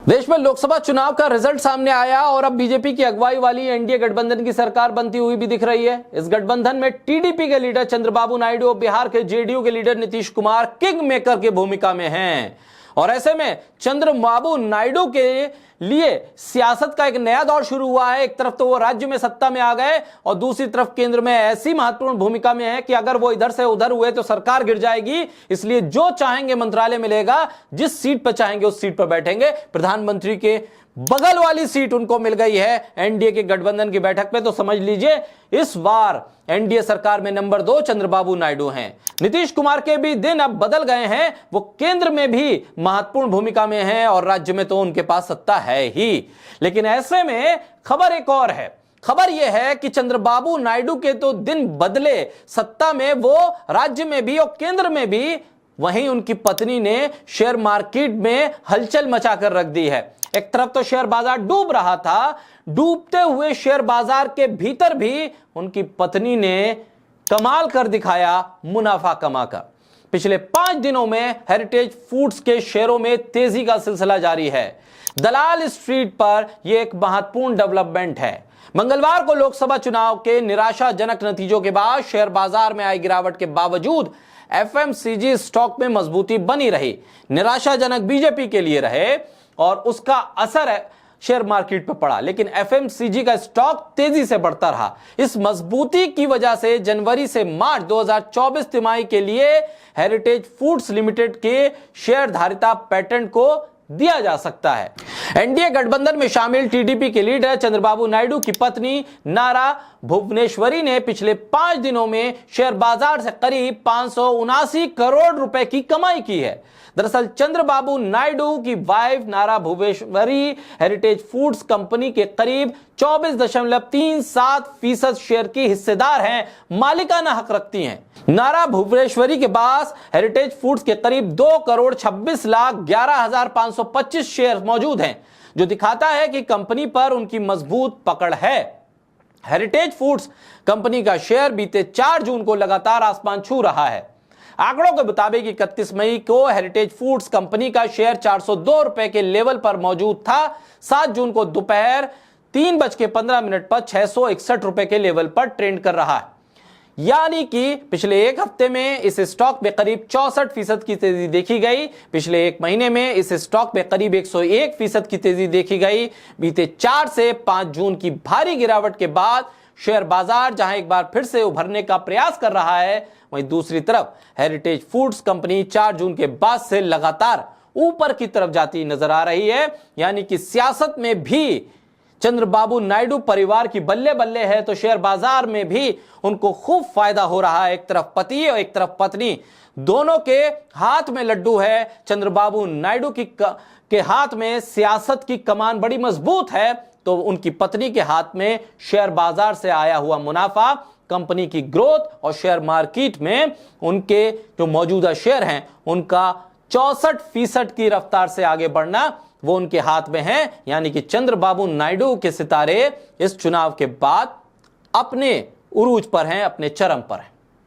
देश में लोकसभा चुनाव का रिजल्ट सामने आया और अब बीजेपी की अगुवाई वाली एनडीए गठबंधन की सरकार बनती हुई भी दिख रही है। इस गठबंधन में टीडीपी के लीडर चंद्रबाबू नायडू और बिहार के जेडीयू के leader Nitish Kumar king maker की भूमिका में हैं। और ऐसे में चंद्रबाबू नायडू के लिए सियासत का एक नया दौर शुरू हुआ है। एक तरफ तो वो राज्य में सत्ता में आ गए और दूसरी तरफ केंद्र में ऐसी महत्वपूर्ण भूमिका में है कि अगर वो इधर से उधर हुए तो सरकार गिर जाएगी। इसलिए जो चाहेंगे मंत्रालय मिलेगा, जिस सीट पर चाहेंगे उस सीट पर बैठेंगे। प्रधानमंत्री के बगल वाली सीट उनको मिल गई है एनडीए के गठबंधन की बैठक में। तो समझ लीजिए इस बार एनडीए सरकार में नंबर 2 चंद्रबाबू नायडू हैं। नीतीश कुमार के भी दिन अब बदल गए हैं। वो केंद्र में भी महत्वपूर्ण भूमिका में हैं और राज्य में तो उनके पास सत्ता है ही। लेकिन ऐसे में खबर एक और है। खबर यह है कि चंद्रबाबू नायडू के तो दिन बदले, सत्ता में वो राज्य में भी और केंद्र में भी। वहीं उनकी पत्नी ने शेयर मार्केट में हलचल मचाकर रख दी है। एक तरफ तो शेयर बाजार डूब रहा था, डूबते हुए शेयर बाजार के भीतर भी उनकी पत्नी ने कमाल कर दिखाया मुनाफा कमाकर। पिछले 5 दिनों में हेरिटेज फूड्स के शेयरों में तेजी का सिलसिला जारी है। दलाल स्ट्रीट पर यह एक महत्वपूर्ण डेवलपमेंट है। मंगलवार को लोकसभा चुनाव के निराशाजनक नतीजों के बाद शेयर बाजार में आई गिरावट के बावजूद एफएमसीजी स्टॉक में मजबूती बनी रही। निराशाजनक बीजेपी के लिए रहे और उसका असर शेयर मार्केट पर पड़ा, लेकिन एफएमसीजी का स्टॉक तेजी से बढ़ता रहा। इस मजबूती की वजह से जनवरी से मार्च 2024 तिमाही के लिए हेरिटेज फूड्स लिमिटेड के शेयर धारिता पैटर्न को दिया जा सकता है। एनडीए गठबंधन में शामिल टीडीपी के लीडर चंद्रबाबू नायडू की पत्नी नारा भुवनेश्वरी ने पिछले 5 दिनों में शेयर बाजार से करीब 579 करोड़ रुपए की कमाई की है। दरअसल चंद्रबाबू नायडू की वाइफ नारा भुवनेश्वरी हेरिटेज फूड्स कंपनी के करीब 24.37% शेयर की हिस्सेदार हैं, मालिकाना हक रखती हैं। नारा भुवनेश्वरी के पास हेरिटेज फूड्स के करीब 2,26,11,525 शेयर मौजूद हैं, जो दिखाता है कि कंपनी पर उनकी मजबूत पकड़ है। हेरिटेज फूड्स कंपनी का शेयर बीते 4 जून को लगातार आसमान छू रहा है। आंकड़ों के मुताबिक 31 मई को हेरिटेज फूड्स कंपनी का शेयर 402 रुपए के लेवल पर मौजूद था। 7 जून को दोपहर 3:15 पर 661 रुपए के लेवल पर ट्रेंड कर रहा है। यानी कि पिछले एक हफ्ते में इस स्टॉक में करीब 64% की तेजी देखी गई। पिछले एक महीने में इस स्टॉक में करीब 101% की तेजी देखी गई। बीते 4 से 5 जून की भारी गिरावट के बाद शेयर बाजार जहां एक बार फिर से उभरने का प्रयास कर रहा है, वहीं दूसरी तरफ हेरिटेज फूड्स कंपनी 4 जून के बाद से लगातार ऊपर की तरफ जाती नजर आ रही है। यानी कि सियासत में भी चंद्रबाबू नायडू परिवार की बल्ले बल्ले है, तो शेयर बाजार में भी उनको खूब फायदा हो रहा है। एक तरफ पति और एक तरफ पत्नी, दोनों के हाथ में लड्डू है। चंद्रबाबू नायडू के हाथ में सियासत की कमान बड़ी मजबूत है, तो उनकी पत्नी के हाथ में शेयर बाजार से आया हुआ मुनाफा, कंपनी की ग्रोथ और शेयर मार्केट में उनके जो मौजूदा शेयर हैं उनका 64% की रफ्तार से आगे बढ़ना, वो उनके हाथ में है। यानी कि चंद्रबाबू नायडू के सितारे इस चुनाव के बाद अपने उरूज पर हैं, अपने चरम पर हैं।